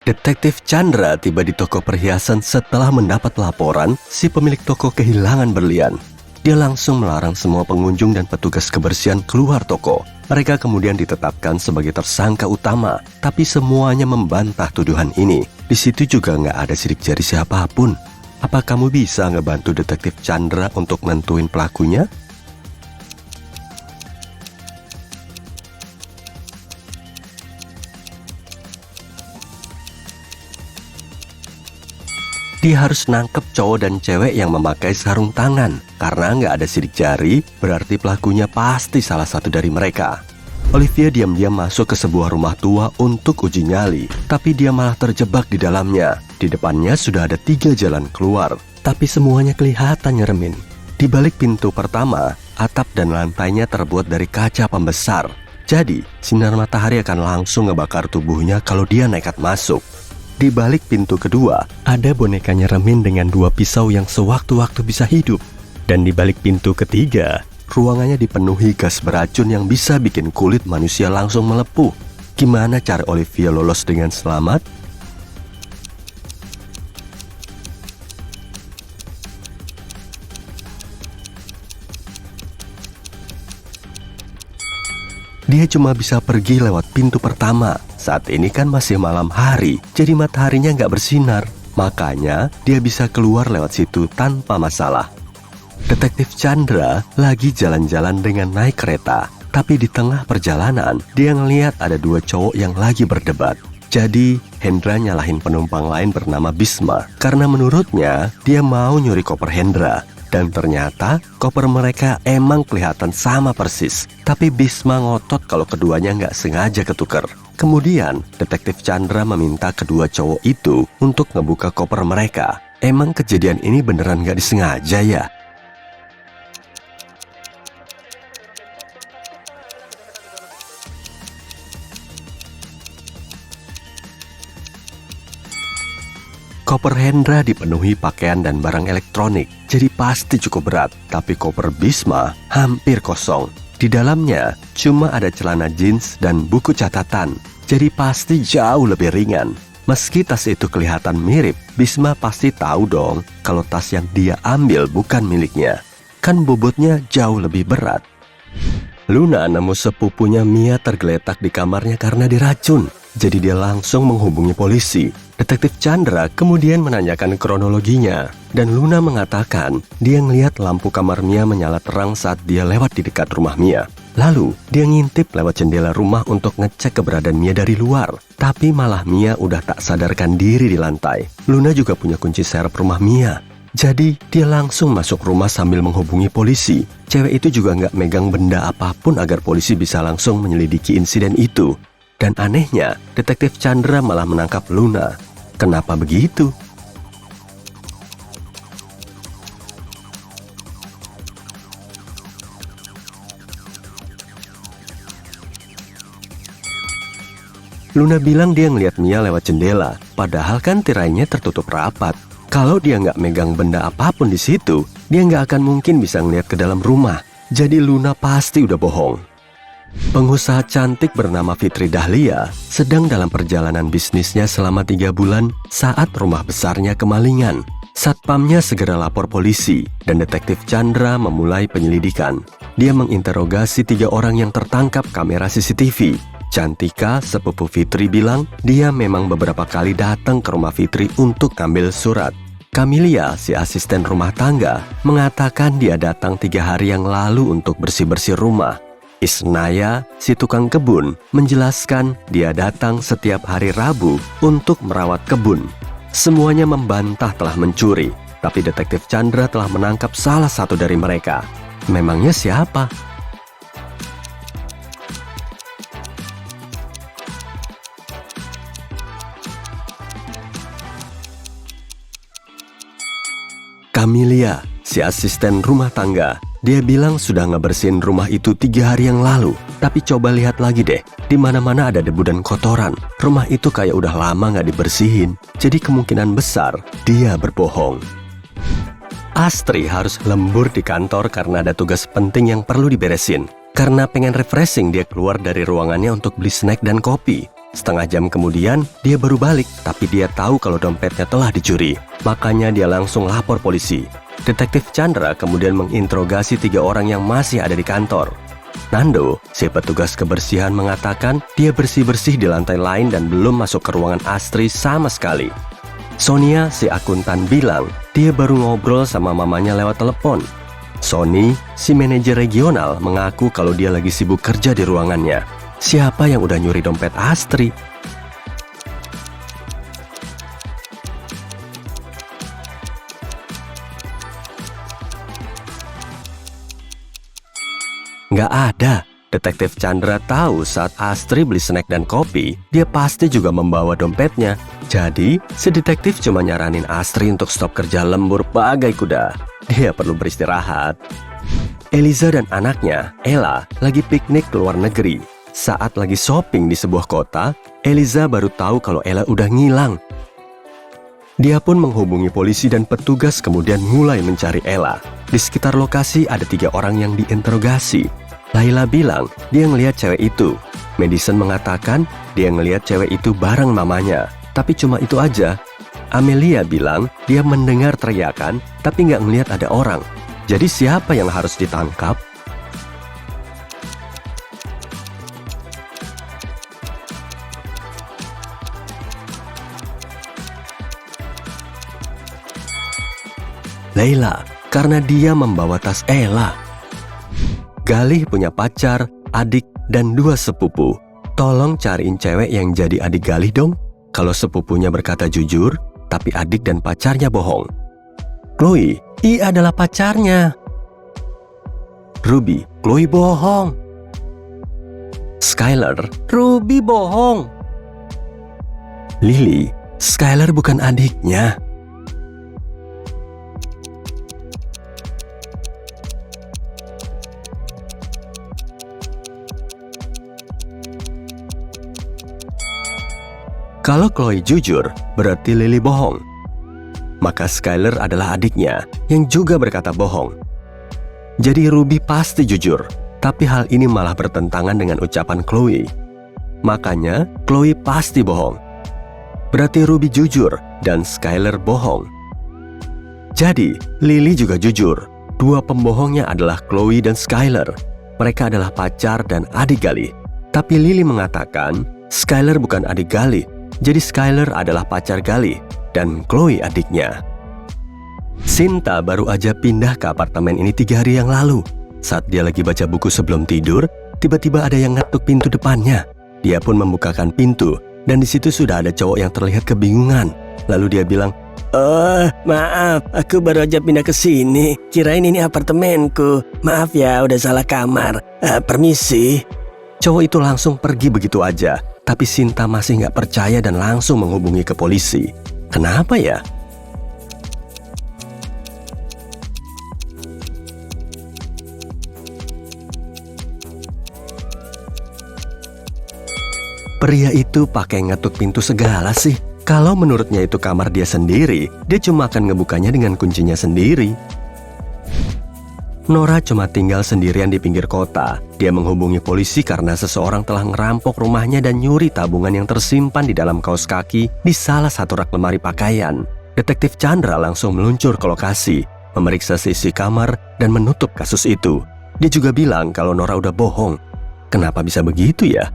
Detektif Chandra tiba di toko perhiasan setelah mendapat laporan si pemilik toko kehilangan berlian. Dia langsung melarang semua pengunjung dan petugas kebersihan keluar toko. Mereka kemudian ditetapkan sebagai tersangka utama, tapi semuanya membantah tuduhan ini. Di situ juga nggak ada sidik jari siapapun. Apa kamu bisa ngebantu Detektif Chandra untuk nentuin pelakunya? Dia harus nangkep cowok dan cewek yang memakai sarung tangan. Karena nggak ada sidik jari, berarti pelakunya pasti salah satu dari mereka. Olivia diam-diam masuk ke sebuah rumah tua untuk uji nyali, tapi dia malah terjebak di dalamnya. Di depannya sudah ada 3 jalan keluar, tapi semuanya kelihatan nyeremin. Di balik pintu pertama, atap dan lantainya terbuat dari kaca pembesar. Jadi, sinar matahari akan langsung ngebakar tubuhnya kalau dia nekat masuk. Di balik pintu kedua, ada boneka nyeremin dengan 2 pisau yang sewaktu-waktu bisa hidup. Dan di balik pintu ketiga, ruangannya dipenuhi gas beracun yang bisa bikin kulit manusia langsung melepuh. Gimana cara Olivia lolos dengan selamat? Dia cuma bisa pergi lewat pintu pertama. Saat ini kan masih malam hari, jadi mataharinya nggak bersinar. Makanya dia bisa keluar lewat situ tanpa masalah. Detektif Chandra lagi jalan-jalan dengan naik kereta. Tapi di tengah perjalanan, dia ngeliat ada 2 cowok yang lagi berdebat. Jadi, Hendra nyalahin penumpang lain bernama Bisma. Karena menurutnya, dia mau nyuri koper Hendra. Dan ternyata koper mereka emang kelihatan sama persis. Tapi Bisma ngotot kalau keduanya nggak sengaja ketukar. Kemudian Detektif Chandra meminta kedua cowok itu untuk ngebuka koper mereka. Emang kejadian ini beneran nggak disengaja ya? Koper Hendra dipenuhi pakaian dan barang elektronik, jadi pasti cukup berat. Tapi koper Bisma hampir kosong. Di dalamnya cuma ada celana jeans dan buku catatan, jadi pasti jauh lebih ringan. Meski tas itu kelihatan mirip, Bisma pasti tahu dong kalau tas yang dia ambil bukan miliknya. Kan bobotnya jauh lebih berat. Luna nemu sepupunya Mia tergeletak di kamarnya karena diracun. Jadi dia langsung menghubungi polisi. Detektif Chandra kemudian menanyakan kronologinya. Dan Luna mengatakan dia ngeliat lampu kamar Mia menyala terang saat dia lewat di dekat rumah Mia. Lalu dia ngintip lewat jendela rumah untuk ngecek keberadaan Mia dari luar. Tapi malah Mia udah tak sadarkan diri di lantai. Luna juga punya kunci serep rumah Mia. Jadi dia langsung masuk rumah sambil menghubungi polisi. Cewek itu juga nggak megang benda apapun agar polisi bisa langsung menyelidiki insiden itu. Dan anehnya, Detektif Chandra malah menangkap Luna. Kenapa begitu? Luna bilang dia ngeliat Mia lewat jendela, padahal kan tirainya tertutup rapat. Kalau dia nggak megang benda apapun di situ, dia nggak akan mungkin bisa ngeliat ke dalam rumah. Jadi Luna pasti udah bohong. Pengusaha cantik bernama Fitri Dahlia sedang dalam perjalanan bisnisnya selama 3 bulan saat rumah besarnya kemalingan. Satpamnya segera lapor polisi dan Detektif Chandra memulai penyelidikan. Dia menginterogasi 3 orang yang tertangkap kamera CCTV. Cantika, sepupu Fitri, bilang dia memang beberapa kali datang ke rumah Fitri untuk ngambil surat. Camelia, si asisten rumah tangga, mengatakan dia datang 3 hari yang lalu untuk bersih-bersih rumah. Isnaya, si tukang kebun, menjelaskan dia datang setiap hari Rabu untuk merawat kebun. Semuanya membantah telah mencuri, tapi Detektif Chandra telah menangkap salah satu dari mereka. Memangnya siapa? Camelia, si asisten rumah tangga. Dia bilang sudah ngebersihin rumah itu 3 hari yang lalu. Tapi coba lihat lagi deh, di mana-mana ada debu dan kotoran. Rumah itu kayak udah lama nggak dibersihin. Jadi kemungkinan besar dia berbohong. Astri harus lembur di kantor karena ada tugas penting yang perlu diberesin. Karena pengen refreshing, dia keluar dari ruangannya untuk beli snack dan kopi. Setengah jam kemudian, dia baru balik, tapi dia tahu kalau dompetnya telah dicuri. Makanya dia langsung lapor polisi. Detektif Chandra kemudian menginterogasi 3 orang yang masih ada di kantor. Nando, si petugas kebersihan, mengatakan dia bersih-bersih di lantai lain dan belum masuk ke ruangan Astri sama sekali. Sonia, si akuntan, bilang dia baru ngobrol sama mamanya lewat telepon. Sony, si manajer regional, mengaku kalau dia lagi sibuk kerja di ruangannya. Siapa yang udah nyuri dompet Astri? Nggak ada. Detektif Chandra tahu saat Astri beli snack dan kopi, dia pasti juga membawa dompetnya. Jadi, si detektif cuma nyaranin Astri untuk stop kerja lembur bagai kuda. Dia perlu beristirahat. Eliza dan anaknya, Ella, lagi piknik ke luar negeri. Saat lagi shopping di sebuah kota, Eliza baru tahu kalau Ella udah ngilang. Dia pun menghubungi polisi dan petugas kemudian mulai mencari Ella. Di sekitar lokasi ada 3 orang yang diinterogasi. Laila bilang dia ngelihat cewek itu. Madison mengatakan dia ngelihat cewek itu bareng mamanya. Tapi cuma itu aja. Amelia bilang dia mendengar teriakan tapi nggak ngelihat ada orang. Jadi siapa yang harus ditangkap? Leila, karena dia membawa tas Ella. Galih punya pacar, adik, dan 2 sepupu. Tolong cariin cewek yang jadi adik Galih dong. Kalau sepupunya berkata jujur, tapi adik dan pacarnya bohong. Chloe, ia adalah pacarnya. Ruby, Chloe bohong. Skylar, Ruby bohong. Lily, Skylar bukan adiknya. Kalau Chloe jujur, berarti Lily bohong. Maka Skylar adalah adiknya yang juga berkata bohong. Jadi Ruby pasti jujur, tapi hal ini malah bertentangan dengan ucapan Chloe. Makanya Chloe pasti bohong. Berarti Ruby jujur dan Skylar bohong. Jadi Lily juga jujur. 2 pembohongnya adalah Chloe dan Skylar. Mereka adalah pacar dan adik Galih. Tapi Lily mengatakan Skylar bukan adik Galih. Jadi Skylar adalah pacar Galih dan Chloe adiknya. Sinta baru aja pindah ke apartemen ini 3 hari yang lalu. Saat dia lagi baca buku sebelum tidur, tiba-tiba ada yang ngetuk pintu depannya. Dia pun membukakan pintu dan di situ sudah ada cowok yang terlihat kebingungan. Lalu dia bilang, "Oh, maaf, aku baru aja pindah ke sini. Kirain ini apartemenku. Maaf ya, udah salah kamar. Permisi." Cowok itu langsung pergi begitu aja. Tapi Sinta masih nggak percaya dan langsung menghubungi ke polisi. Kenapa ya? Pria itu pakai ngetuk pintu segala sih. Kalau menurutnya itu kamar dia sendiri, dia cuma akan ngebukanya dengan kuncinya sendiri. Nora cuma tinggal sendirian di pinggir kota. Dia menghubungi polisi karena seseorang telah ngerampok rumahnya dan nyuri tabungan yang tersimpan di dalam kaos kaki di salah satu rak lemari pakaian. Detektif Chandra langsung meluncur ke lokasi, memeriksa sisi kamar dan menutup kasus itu. Dia juga bilang kalau Nora udah bohong. Kenapa bisa begitu ya?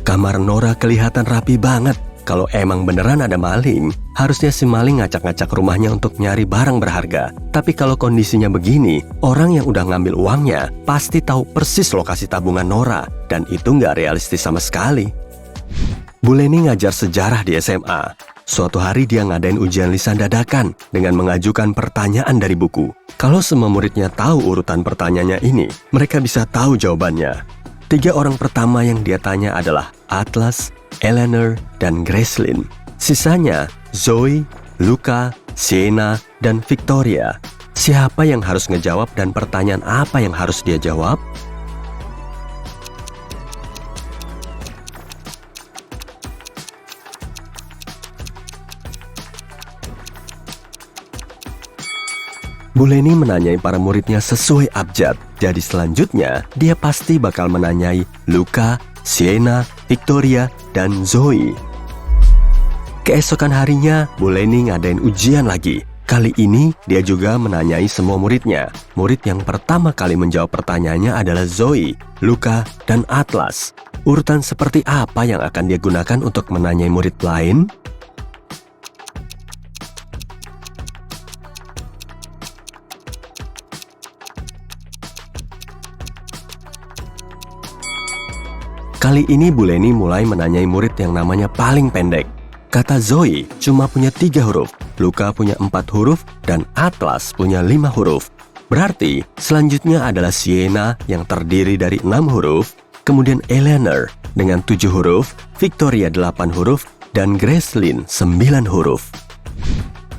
Kamar Nora kelihatan rapi banget. Kalau emang beneran ada maling, harusnya si maling ngacak-ngacak rumahnya untuk nyari barang berharga. Tapi kalau kondisinya begini, orang yang udah ngambil uangnya pasti tahu persis lokasi tabungan Nora. Dan itu nggak realistis sama sekali. Bu Leni ngajar sejarah di SMA. Suatu hari dia ngadain ujian lisan dadakan dengan mengajukan pertanyaan dari buku. Kalau semua muridnya tahu urutan pertanyaannya ini, mereka bisa tahu jawabannya. 3 orang pertama yang dia tanya adalah Atlas, Eleanor, dan Gracelyn. Sisanya Zoe, Luca, Sienna, dan Victoria. Siapa yang harus ngejawab dan pertanyaan apa yang harus dia jawab? Bu Leni menanyai para muridnya sesuai abjad. Jadi selanjutnya, dia pasti bakal menanyai Luca, Sienna, Victoria, dan Zoe. Keesokan harinya, Bu Leni ngadain ujian lagi. Kali ini, dia juga menanyai semua muridnya. Murid yang pertama kali menjawab pertanyaannya adalah Zoe, Luca, dan Atlas. Urutan seperti apa yang akan dia gunakan untuk menanyai murid lain? Kali ini Bu Leni mulai menanyai murid yang namanya paling pendek. Kata Zoe cuma punya 3 huruf, Luca punya 4 huruf, dan Atlas punya 5 huruf. Berarti selanjutnya adalah Sienna yang terdiri dari 6 huruf, kemudian Eleanor dengan 7 huruf, Victoria 8 huruf, dan Gracelyn 9 huruf.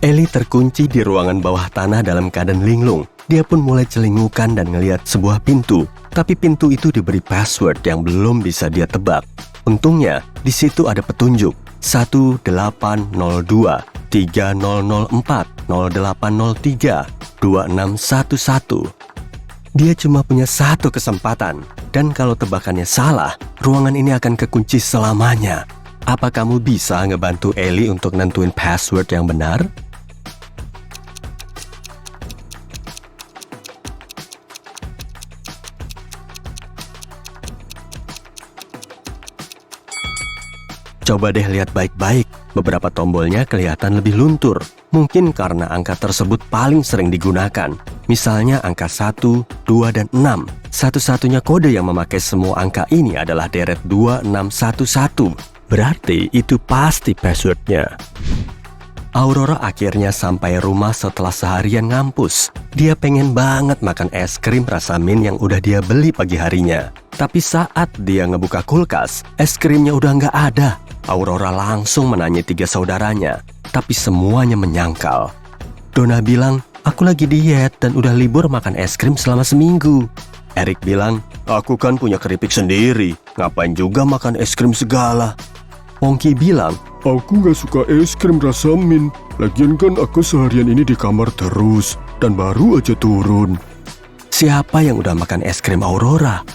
Ellie terkunci di ruangan bawah tanah dalam keadaan linglung. Dia pun mulai celingukan dan ngelihat sebuah pintu. Tapi pintu itu diberi password yang belum bisa dia tebak. Untungnya, di situ ada petunjuk 1802 3004 0803 2611. Dia cuma punya 1 kesempatan. Dan kalau tebakannya salah, ruangan ini akan kekunci selamanya. Apa kamu bisa ngebantu Ellie untuk nentuin password yang benar? Coba deh lihat baik-baik, beberapa tombolnya kelihatan lebih luntur. Mungkin karena angka tersebut paling sering digunakan. Misalnya angka 1, 2, dan 6. Satu-satunya kode yang memakai semua angka ini adalah deret 2611. Berarti itu pasti passwordnya. Aurora akhirnya sampai rumah setelah seharian ngampus. Dia pengen banget makan es krim rasa mint yang udah dia beli pagi harinya. Tapi saat dia ngebuka kulkas, es krimnya udah nggak ada. Aurora langsung menanyai 3 saudaranya, tapi semuanya menyangkal. Donna bilang, aku lagi diet dan udah libur makan es krim selama seminggu. Eric bilang, aku kan punya keripik sendiri, ngapain juga makan es krim segala. Pongki bilang, aku gak suka es krim rasa mint. Lagian kan aku seharian ini di kamar terus dan baru aja turun. siapa yang udah makan es krim Aurora?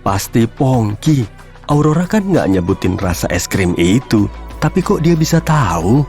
Pasti Pongki. Aurora kan nggak nyebutin rasa es krim itu, tapi kok dia bisa tahu?